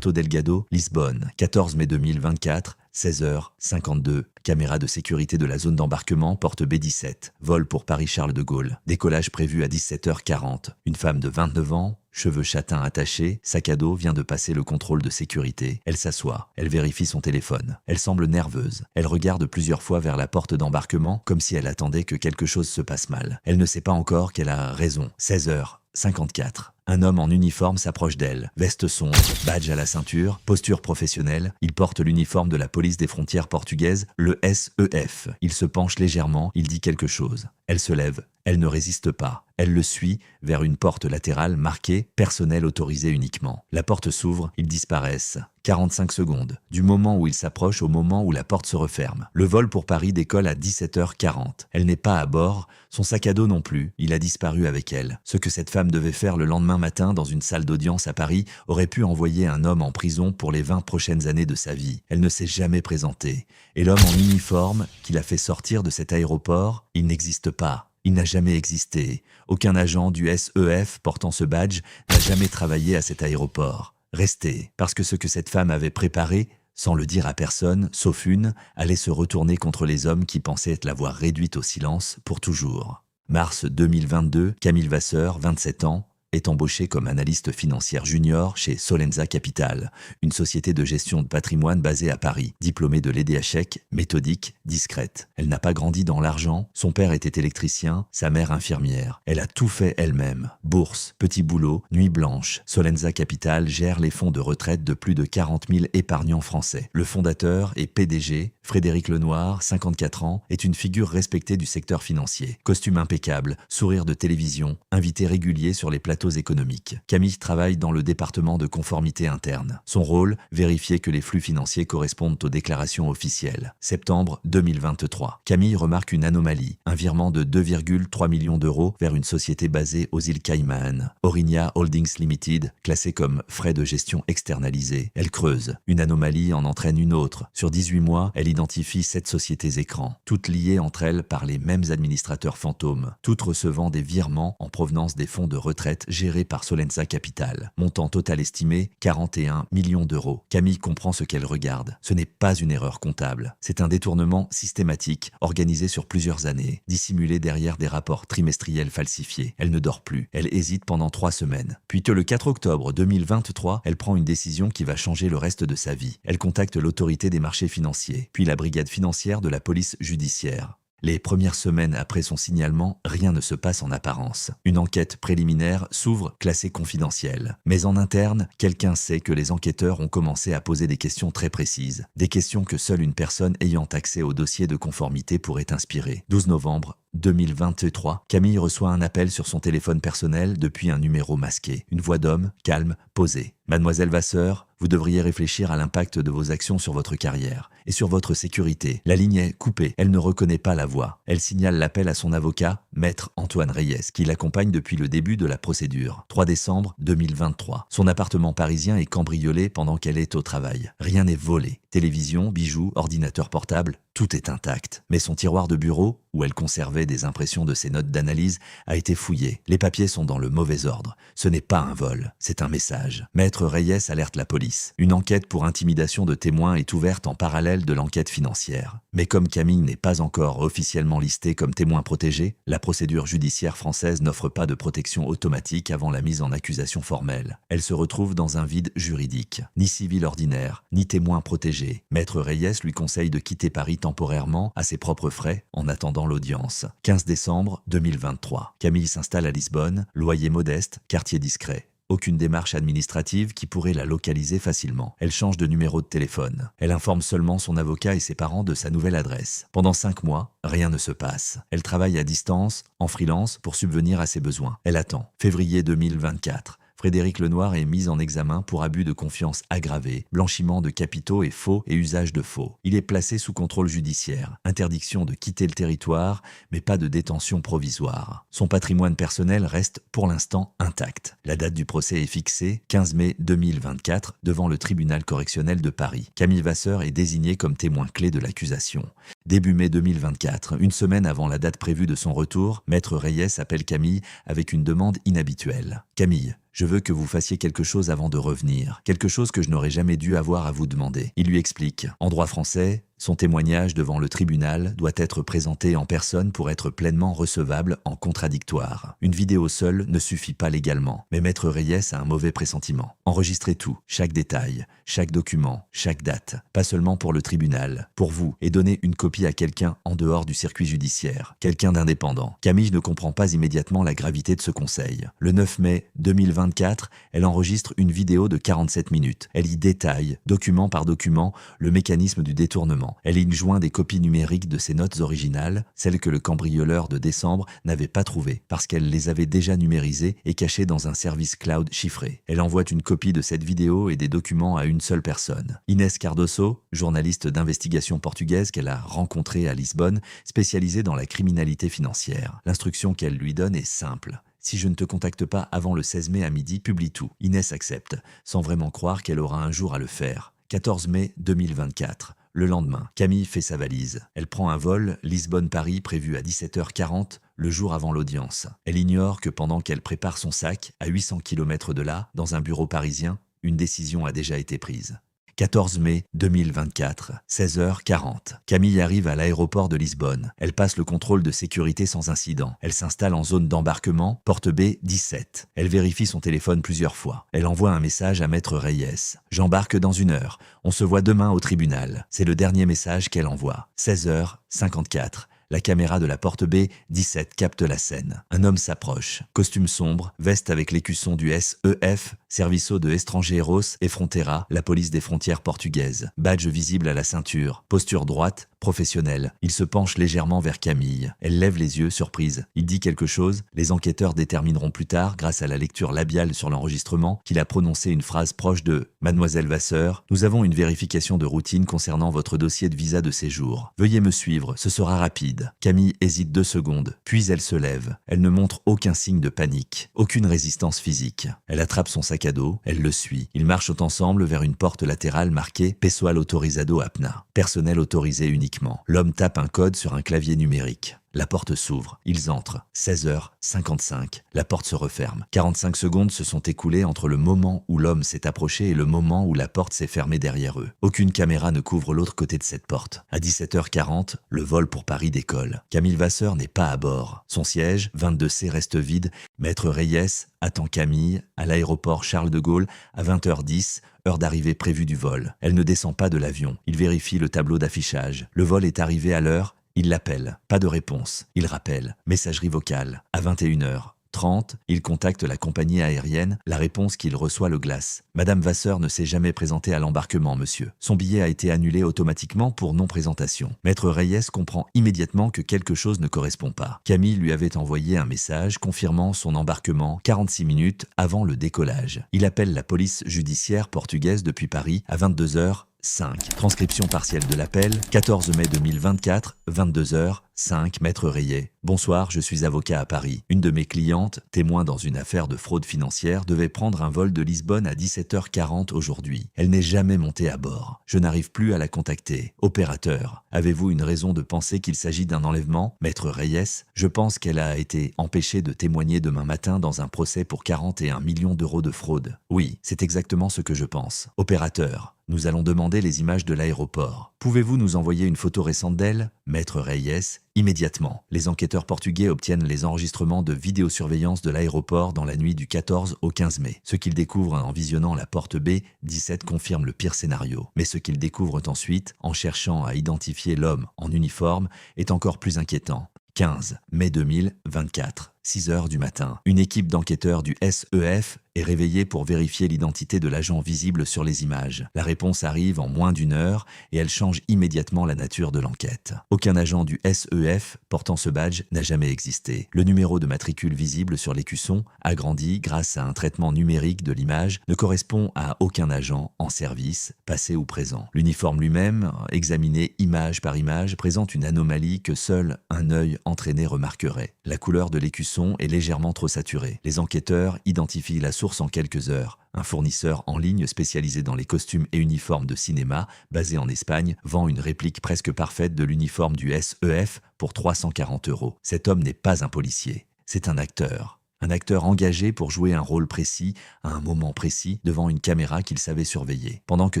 Puerto Delgado, Lisbonne, 14 mai 2024, 16h52. Caméra de sécurité de la zone d'embarquement, porte B17. Vol pour Paris-Charles de Gaulle. Décollage prévu à 17h40. Une femme de 29 ans, cheveux châtains attachés, sac à dos, vient de passer le contrôle de sécurité. Elle s'assoit. Elle vérifie son téléphone. Elle semble nerveuse. Elle regarde plusieurs fois vers la porte d'embarquement, comme si elle attendait que quelque chose se passe mal. Elle ne sait pas encore qu'elle a raison. 16h54. Un homme en uniforme s'approche d'elle. Veste sombre, badge à la ceinture, posture professionnelle. Il porte l'uniforme de la police des frontières portugaise, le SEF. Il se penche légèrement, il dit quelque chose. Elle se lève. Elle ne résiste pas. Elle le suit vers une porte latérale marquée « Personnel autorisé uniquement ». La porte s'ouvre, ils disparaissent. 45 secondes, du moment où il s'approche au moment où la porte se referme. Le vol pour Paris décolle à 17h40. Elle n'est pas à bord, son sac à dos non plus, il a disparu avec elle. Ce que cette femme devait faire le lendemain matin dans une salle d'audience à Paris aurait pu envoyer un homme en prison pour les 20 prochaines années de sa vie. Elle ne s'est jamais présentée. Et l'homme en uniforme qui l'a fait sortir de cet aéroport, il n'existe pas. Il n'a jamais existé. Aucun agent du SEF portant ce badge n'a jamais travaillé à cet aéroport. Restez, parce que ce que cette femme avait préparé, sans le dire à personne, sauf une, allait se retourner contre les hommes qui pensaient l'avoir réduite au silence pour toujours. Mars 2022, Camille Vasseur, 27 ans, est embauchée comme analyste financière junior chez Solenza Capital, une société de gestion de patrimoine basée à Paris. Diplômée de l'EDHEC, méthodique, discrète. Elle n'a pas grandi dans l'argent, son père était électricien, sa mère infirmière. Elle a tout fait elle-même. Bourse, petit boulot, nuit blanche. Solenza Capital gère les fonds de retraite de plus de 40 000 épargnants français. Le fondateur et PDG, Frédéric Lenoir, 54 ans, est une figure respectée du secteur financier. Costume impeccable, sourire de télévision, invité régulier sur les plateaux économiques. Camille travaille dans le département de conformité interne. Son rôle, vérifier que les flux financiers correspondent aux déclarations officielles. Septembre 2023. Camille remarque une anomalie. Un virement de 2,3 millions d'euros vers une société basée aux îles Caïmans. Aurinia Holdings Limited, classée comme frais de gestion externalisés. Elle creuse. Une anomalie en entraîne une autre. Sur 18 mois, elle identifie 7 sociétés écrans, toutes liées entre elles par les mêmes administrateurs fantômes, toutes recevant des virements en provenance des fonds de retraite géré par Solenza Capital. Montant total estimé, 41 millions d'euros. Camille comprend ce qu'elle regarde. Ce n'est pas une erreur comptable. C'est un détournement systématique, organisé sur plusieurs années, dissimulé derrière des rapports trimestriels falsifiés. Elle ne dort plus. Elle hésite pendant 3 semaines. Puis que le 4 octobre 2023, elle prend une décision qui va changer le reste de sa vie. Elle contacte l'autorité des marchés financiers, puis la brigade financière de la police judiciaire. Les premières semaines après son signalement, rien ne se passe en apparence. Une enquête préliminaire s'ouvre, classée confidentielle. Mais en interne, quelqu'un sait que les enquêteurs ont commencé à poser des questions très précises. Des questions que seule une personne ayant accès au dossier de conformité pourrait inspirer. 12 novembre 2023, Camille reçoit un appel sur son téléphone personnel depuis un numéro masqué. Une voix d'homme, calme, posée. « Mademoiselle Vasseur, vous devriez réfléchir à l'impact de vos actions sur votre carrière et sur votre sécurité. » La ligne est coupée. Elle ne reconnaît pas la voix. Elle signale l'appel à son avocat, Maître Antoine Reyes, qui l'accompagne depuis le début de la procédure. 3 décembre 2023. Son appartement parisien est cambriolé pendant qu'elle est au travail. Rien n'est volé. Télévision, bijoux, ordinateur portable, tout est intact. Mais son tiroir de bureau, où elle conservait des impressions de ses notes d'analyse, a été fouillé. Les papiers sont dans le mauvais ordre. Ce n'est pas un vol, c'est un message. Maître Reyes alerte la police. Une enquête pour intimidation de témoins est ouverte en parallèle de l'enquête financière. Mais comme Camille n'est pas encore officiellement listée comme témoin protégé, la procédure judiciaire française n'offre pas de protection automatique avant la mise en accusation formelle. Elle se retrouve dans un vide juridique. Ni civil ordinaire, ni témoin protégé. Maître Reyes lui conseille de quitter Paris temporairement à ses propres frais en attendant l'audience. 15 décembre 2023. Camille s'installe à Lisbonne, loyer modeste, quartier discret. Aucune démarche administrative qui pourrait la localiser facilement. Elle change de numéro de téléphone. Elle informe seulement son avocat et ses parents de sa nouvelle adresse. Pendant 5 mois, rien ne se passe. Elle travaille à distance, en freelance, pour subvenir à ses besoins. Elle attend. Février 2024. Frédéric Lenoir est mis en examen pour abus de confiance aggravé, blanchiment de capitaux et faux et usage de faux. Il est placé sous contrôle judiciaire. Interdiction de quitter le territoire, mais pas de détention provisoire. Son patrimoine personnel reste pour l'instant intact. La date du procès est fixée 15 mai 2024 devant le tribunal correctionnel de Paris. Camille Vasseur est désignée comme témoin clé de l'accusation. Début mai 2024, une semaine avant la date prévue de son retour, Maître Reyes appelle Camille avec une demande inhabituelle. « Camille, je veux que vous fassiez quelque chose avant de revenir, quelque chose que je n'aurais jamais dû avoir à vous demander. » Il lui explique. En droit français, son témoignage devant le tribunal doit être présenté en personne pour être pleinement recevable en contradictoire. Une vidéo seule ne suffit pas légalement, mais Maître Reyes a un mauvais pressentiment. Enregistrez tout, chaque détail, chaque document, chaque date, pas seulement pour le tribunal, pour vous, et donnez une copie à quelqu'un en dehors du circuit judiciaire, quelqu'un d'indépendant. Camille ne comprend pas immédiatement la gravité de ce conseil. Le 9 mai 2024, elle enregistre une vidéo de 47 minutes. Elle y détaille, document par document, le mécanisme du détournement. Elle y joint des copies numériques de ses notes originales, celles que le cambrioleur de décembre n'avait pas trouvées, parce qu'elle les avait déjà numérisées et cachées dans un service cloud chiffré. Elle envoie une copie de cette vidéo et des documents à une seule personne. Inès Cardoso, journaliste d'investigation portugaise qu'elle a rencontrée à Lisbonne, spécialisée dans la criminalité financière. L'instruction qu'elle lui donne est simple. Si je ne te contacte pas avant le 16 mai à midi, publie tout. Inès accepte, sans vraiment croire qu'elle aura un jour à le faire. 14 mai 2024. Le lendemain, Camille fait sa valise. Elle prend un vol Lisbonne-Paris prévu à 17h40, le jour avant l'audience. Elle ignore que pendant qu'elle prépare son sac, à 800 km de là, dans un bureau parisien, une décision a déjà été prise. 14 mai 2024, 16h40. Camille arrive à l'aéroport de Lisbonne. Elle passe le contrôle de sécurité sans incident. Elle s'installe en zone d'embarquement, porte B 17. Elle vérifie son téléphone plusieurs fois. Elle envoie un message à Maître Reyes. « J'embarque dans 1 heure. On se voit demain au tribunal. » C'est le dernier message qu'elle envoie. 16h54. La caméra de la porte B 17 capte la scène. Un homme s'approche. Costume sombre, veste avec l'écusson du SEF, Serviço de Estrangeiros et Fronteira, la police des frontières portugaises. Badge visible à la ceinture. Posture droite, professionnelle. Il se penche légèrement vers Camille. Elle lève les yeux, surprise. Il dit quelque chose. Les enquêteurs détermineront plus tard, grâce à la lecture labiale sur l'enregistrement, qu'il a prononcé une phrase proche de « Mademoiselle Vasseur, nous avons une vérification de routine concernant votre dossier de visa de séjour. Veuillez me suivre, ce sera rapide. » Camille hésite 2 secondes, puis elle se lève. Elle ne montre aucun signe de panique, aucune résistance physique. Elle attrape son sac à dos, elle le suit. Ils marchent ensemble vers une porte latérale marquée « Pessoal autorizado apna ». Personnel autorisé uniquement. L'homme tape un code sur un clavier numérique. La porte s'ouvre. Ils entrent. 16h55. La porte se referme. 45 secondes se sont écoulées entre le moment où l'homme s'est approché et le moment où la porte s'est fermée derrière eux. Aucune caméra ne couvre l'autre côté de cette porte. À 17h40, le vol pour Paris décolle. Camille Vasseur n'est pas à bord. Son siège, 22C, reste vide. Maître Reyes attend Camille à l'aéroport Charles de Gaulle à 20h10, heure d'arrivée prévue du vol. Elle ne descend pas de l'avion. Il vérifie le tableau d'affichage. Le vol est arrivé à l'heure. Il l'appelle. Pas de réponse. Il rappelle. Messagerie vocale. À 21h30, il contacte la compagnie aérienne. La réponse qu'il reçoit le glace. Madame Vasseur ne s'est jamais présentée à l'embarquement, monsieur. Son billet a été annulé automatiquement pour non-présentation. Maître Reyes comprend immédiatement que quelque chose ne correspond pas. Camille lui avait envoyé un message confirmant son embarquement 46 minutes avant le décollage. Il appelle la police judiciaire portugaise depuis Paris à 22h. 5. Transcription partielle de l'appel, 14 mai 2024, 22h05, Maître Reyes. Bonsoir, je suis avocat à Paris. Une de mes clientes, témoin dans une affaire de fraude financière, devait prendre un vol de Lisbonne à 17h40 aujourd'hui. Elle n'est jamais montée à bord. Je n'arrive plus à la contacter. Opérateur, avez-vous une raison de penser qu'il s'agit d'un enlèvement? Maître Reyes, je pense qu'elle a été empêchée de témoigner demain matin dans un procès pour 41 millions d'euros de fraude. Oui, c'est exactement ce que je pense. Opérateur, nous allons demander les images de l'aéroport. Pouvez-vous nous envoyer une photo récente d'elle? Maître Reyes, immédiatement. Les enquêteurs portugais obtiennent les enregistrements de vidéosurveillance de l'aéroport dans la nuit du 14 au 15 mai. Ce qu'ils découvrent en visionnant la porte B 17 confirme le pire scénario. Mais ce qu'ils découvrent ensuite, en cherchant à identifier l'homme en uniforme, est encore plus inquiétant. 15 mai 2024, 6h du matin. Une équipe d'enquêteurs du SEF est réveillée pour vérifier l'identité de l'agent visible sur les images. La réponse arrive en moins d'1 heure et elle change immédiatement la nature de l'enquête. Aucun agent du SEF portant ce badge n'a jamais existé. Le numéro de matricule visible sur l'écusson, agrandi grâce à un traitement numérique de l'image, ne correspond à aucun agent en service, passé ou présent. L'uniforme lui-même, examiné image par image, présente une anomalie que seul un œil entraîné remarquerait. La couleur de l'écusson est légèrement trop saturée. Les enquêteurs identifient la source source en quelques heures. Un fournisseur en ligne spécialisé dans les costumes et uniformes de cinéma, basé en Espagne, vend une réplique presque parfaite de l'uniforme du SEF pour 340 €. Cet homme n'est pas un policier, c'est un acteur. Un acteur engagé pour jouer un rôle précis, à un moment précis, devant une caméra qu'il savait surveiller. Pendant que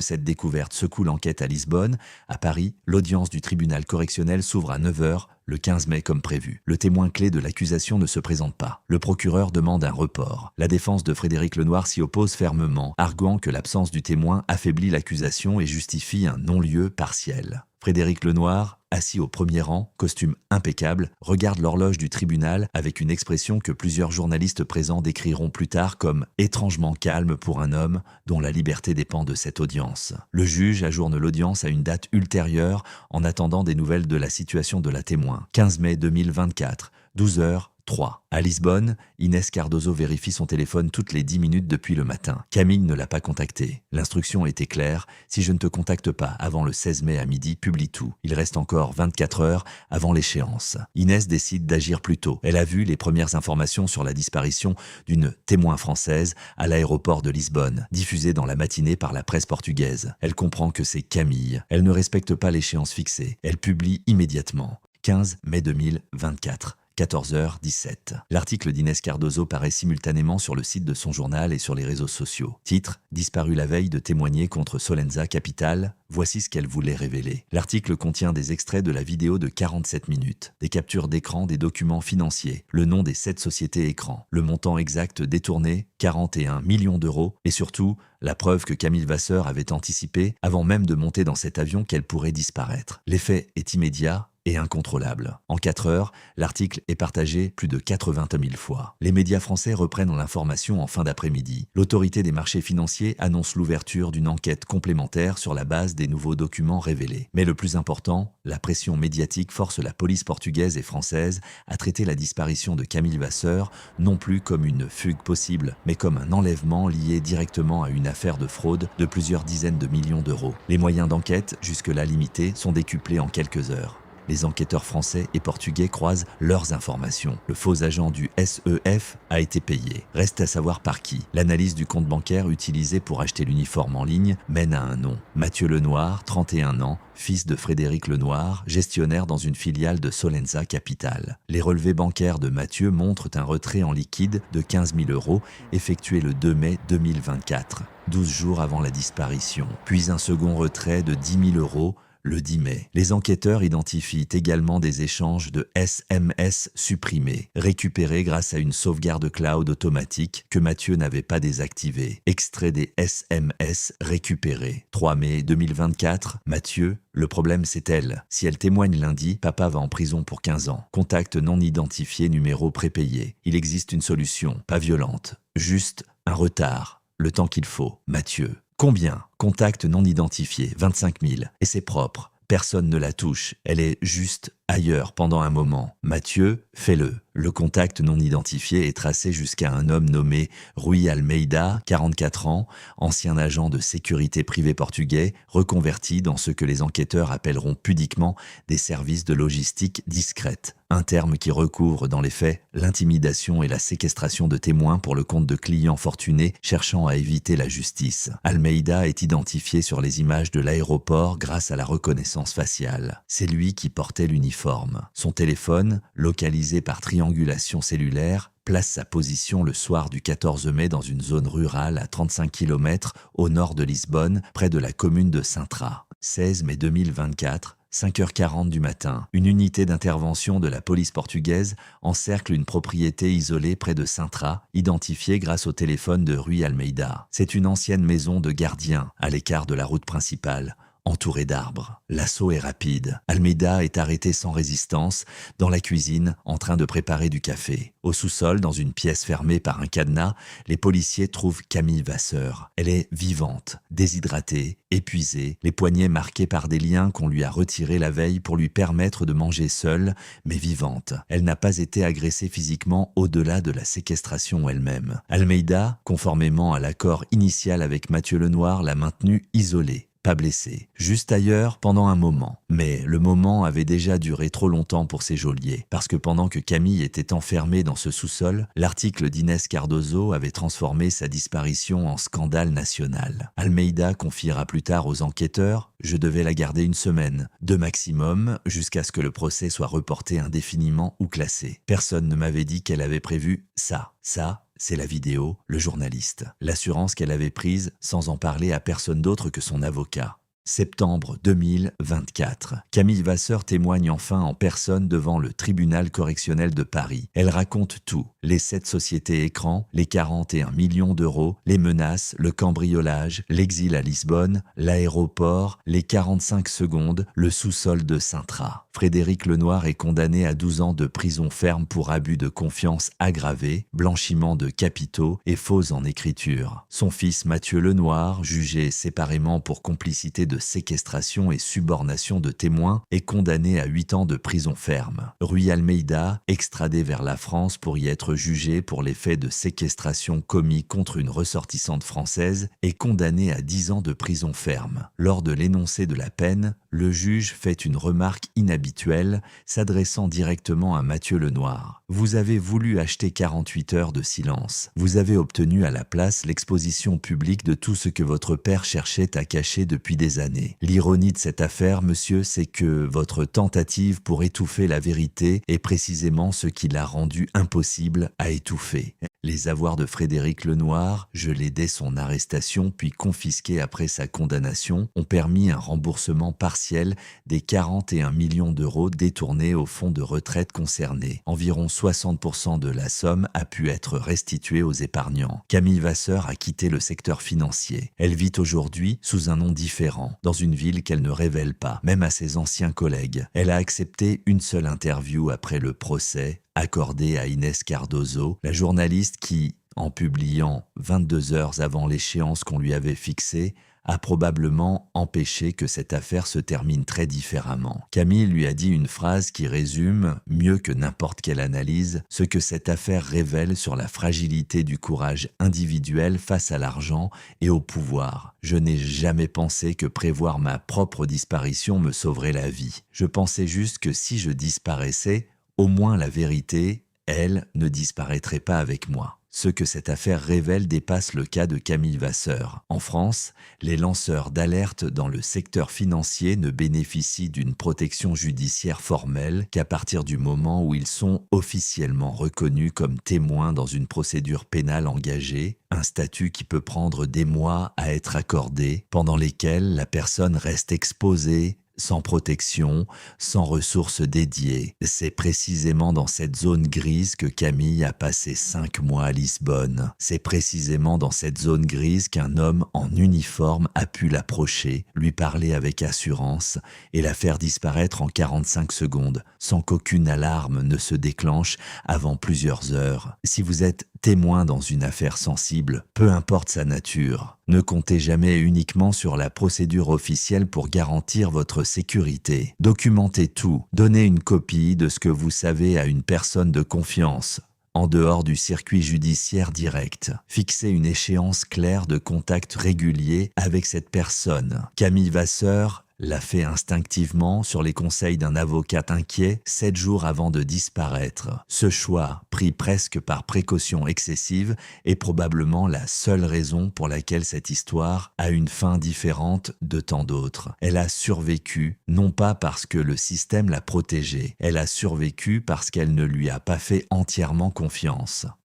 cette découverte secoue l'enquête à Lisbonne, à Paris, l'audience du tribunal correctionnel s'ouvre à 9 h, le 15 mai comme prévu. Le témoin clé de l'accusation ne se présente pas. Le procureur demande un report. La défense de Frédéric Lenoir s'y oppose fermement, arguant que l'absence du témoin affaiblit l'accusation et justifie un non-lieu partiel. Frédéric Lenoir, assis au premier rang, costume impeccable, regarde l'horloge du tribunal avec une expression que plusieurs journalistes présents décriront plus tard comme étrangement calme pour un homme dont la liberté dépend de cette audience. Le juge ajourne l'audience à une date ultérieure en attendant des nouvelles de la situation de la témoin. 15 mai 2024, 12h03. À Lisbonne, Inès Cardozo vérifie son téléphone toutes les 10 minutes depuis le matin. Camille ne l'a pas contacté. L'instruction était claire, si je ne te contacte pas avant le 16 mai à midi, publie tout. Il reste encore 24 heures avant l'échéance. Inès décide d'agir plus tôt. Elle a vu les premières informations sur la disparition d'une témoin française à l'aéroport de Lisbonne, diffusée dans la matinée par la presse portugaise. Elle comprend que c'est Camille. Elle ne respecte pas l'échéance fixée. Elle publie immédiatement. 15 mai 2024. 14h17. L'article d'Inès Cardozo paraît simultanément sur le site de son journal et sur les réseaux sociaux. Titre : disparu la veille de témoigner contre Solenza Capital. Voici ce qu'elle voulait révéler. L'article contient des extraits de la vidéo de 47 minutes, des captures d'écran des documents financiers, le nom des 7 sociétés écrans, le montant exact détourné, 41 millions d'euros, et surtout, la preuve que Camille Vasseur avait anticipé, avant même de monter dans cet avion, qu'elle pourrait disparaître. L'effet est immédiat et incontrôlable. En 4 heures, l'article est partagé plus de 80 000 fois. Les médias français reprennent l'information en fin d'après-midi. L'autorité des marchés financiers annonce l'ouverture d'une enquête complémentaire sur la base des nouveaux documents révélés. Mais le plus important, la pression médiatique force la police portugaise et française à traiter la disparition de Camille Vasseur non plus comme une fugue possible, mais comme un enlèvement lié directement à une affaire de fraude de plusieurs dizaines de millions d'euros. Les moyens d'enquête, jusque-là limités, sont décuplés en quelques heures. Les enquêteurs français et portugais croisent leurs informations. Le faux agent du SEF a été payé. Reste à savoir par qui. L'analyse du compte bancaire utilisé pour acheter l'uniforme en ligne mène à un nom. Mathieu Lenoir, 31 ans, fils de Frédéric Lenoir, gestionnaire dans une filiale de Solenza Capital. Les relevés bancaires de Mathieu montrent un retrait en liquide de 15 000 € effectué le 2 mai 2024, 12 jours avant la disparition. Puis un second retrait de 10 000 € le 10 mai. Les enquêteurs identifient également des échanges de SMS supprimés, récupérés grâce à une sauvegarde cloud automatique que Mathieu n'avait pas désactivée. Extrait des SMS récupérés. 3 mai 2024, Mathieu, le problème c'est elle. Si elle témoigne lundi, papa va en prison pour 15 ans. Contact non identifié, numéro prépayé. Il existe une solution, pas violente. Juste un retard. Le temps qu'il faut. Mathieu. Combien ? Contact non identifié, 25 000. Et c'est propre. Personne ne la touche. Elle est juste ailleurs pendant un moment. Mathieu, fais-le. Le contact non identifié est tracé jusqu'à un homme nommé Rui Almeida, 44 ans, ancien agent de sécurité privée portugais, reconverti dans ce que les enquêteurs appelleront pudiquement des services de logistique discrète. Un terme qui recouvre dans les faits l'intimidation et la séquestration de témoins pour le compte de clients fortunés cherchant à éviter la justice. Almeida est identifié sur les images de l'aéroport grâce à la reconnaissance faciale. C'est lui qui portait l'uniforme. Son téléphone, localisé par triangulation cellulaire, place sa position le soir du 14 mai dans une zone rurale à 35 km au nord de Lisbonne, près de la commune de Sintra. 16 mai 2024, 5h40 du matin, une unité d'intervention de la police portugaise encercle une propriété isolée près de Sintra, identifiée grâce au téléphone de Rui Almeida. C'est une ancienne maison de gardien, à l'écart de la route principale, entourée d'arbres. L'assaut est rapide. Almeida est arrêté sans résistance, dans la cuisine, en train de préparer du café. Au sous-sol, dans une pièce fermée par un cadenas, les policiers trouvent Camille Vasseur. Elle est vivante, déshydratée, épuisée, les poignets marqués par des liens qu'on lui a retirés la veille pour lui permettre de manger seule, mais vivante. Elle n'a pas été agressée physiquement au-delà de la séquestration elle-même. Almeida, conformément à l'accord initial avec Mathieu Lenoir, l'a maintenue isolée. pas blessé, juste ailleurs pendant un moment. Mais le moment avait déjà duré trop longtemps pour ces geôliers, parce que pendant que Camille était enfermée dans ce sous-sol, l'article d'Inès Cardozo avait transformé sa disparition en scandale national. Almeida confiera plus tard aux enquêteurs: « Je devais la garder une semaine, 2 maximum, jusqu'à ce que le procès soit reporté indéfiniment ou classé. Personne ne m'avait dit qu'elle avait prévu ça. Ça, c'est la vidéo, le journaliste. L'assurance qu'elle avait prise sans en parler à personne d'autre que son avocat. » Septembre 2024. Camille Vasseur témoigne enfin en personne devant le tribunal correctionnel de Paris. Elle raconte tout: les 7 sociétés écrans, les 41 millions d'euros, les menaces, le cambriolage, l'exil à Lisbonne, l'aéroport, les 45 secondes, le sous-sol de Sintra. Frédéric Lenoir est condamné à 12 ans de prison ferme pour abus de confiance aggravé, blanchiment de capitaux et faux en écriture. Son fils Mathieu Lenoir, jugé séparément pour complicité de séquestration et subornation de témoins, est condamné à 8 ans de prison ferme. Rui Almeida, extradé vers la France pour y être jugé pour les faits de séquestration commis contre une ressortissante française, est condamné à 10 ans de prison ferme. Lors de l'énoncé de la peine, le juge fait une remarque inhabituelle, s'adressant directement à Mathieu Lenoir. « Vous avez voulu acheter 48 heures de silence. Vous avez obtenu à la place l'exposition publique de tout ce que votre père cherchait à cacher depuis des années. L'ironie de cette affaire, monsieur, c'est que votre tentative pour étouffer la vérité est précisément ce qui l'a rendu impossible à étouffer. » Les avoirs de Frédéric Lenoir, gelés dès son arrestation puis confisqués après sa condamnation, ont permis un remboursement partiel des 41 millions d'euros détournés au fonds de retraite concerné. Environ 60% de la somme a pu être restituée aux épargnants. Camille Vasseur a quitté le secteur financier. Elle vit aujourd'hui sous un nom différent, dans une ville qu'elle ne révèle pas, même à ses anciens collègues. Elle a accepté une seule interview après le procès, accordée à Inès Cardozo, la journaliste qui, en publiant 22 heures avant l'échéance qu'on lui avait fixée, a probablement empêché que cette affaire se termine très différemment. Camille lui a dit une phrase qui résume, mieux que n'importe quelle analyse, ce que cette affaire révèle sur la fragilité du courage individuel face à l'argent et au pouvoir. « Je n'ai jamais pensé que prévoir ma propre disparition me sauverait la vie. Je pensais juste que si je disparaissais, au moins la vérité, elle, ne disparaîtrait pas avec moi. » Ce que cette affaire révèle dépasse le cas de Camille Vasseur. En France, les lanceurs d'alerte dans le secteur financier ne bénéficient d'une protection judiciaire formelle qu'à partir du moment où ils sont officiellement reconnus comme témoins dans une procédure pénale engagée, un statut qui peut prendre des mois à être accordé, pendant lesquels la personne reste exposée, sans protection, sans ressources dédiées. C'est précisément dans cette zone grise que Camille a passé 5 mois à Lisbonne. C'est précisément dans cette zone grise qu'un homme en uniforme a pu l'approcher, lui parler avec assurance et la faire disparaître en 45 secondes, sans qu'aucune alarme ne se déclenche avant plusieurs heures. Si vous êtes témoin dans une affaire sensible, peu importe sa nature, ne comptez jamais uniquement sur la procédure officielle pour garantir votre sécurité. Documentez tout, donnez une copie de ce que vous savez à une personne de confiance, en dehors du circuit judiciaire direct. Fixez une échéance claire de contact régulier avec cette personne. Camille Vasseur l'a fait instinctivement sur les conseils d'un avocat inquiet 7 jours avant de disparaître. Ce choix, pris presque par précaution excessive, est probablement la seule raison pour laquelle cette histoire a une fin différente de tant d'autres. Elle a survécu, non pas parce que le système l'a protégée, elle a survécu parce qu'elle ne lui a pas fait entièrement confiance.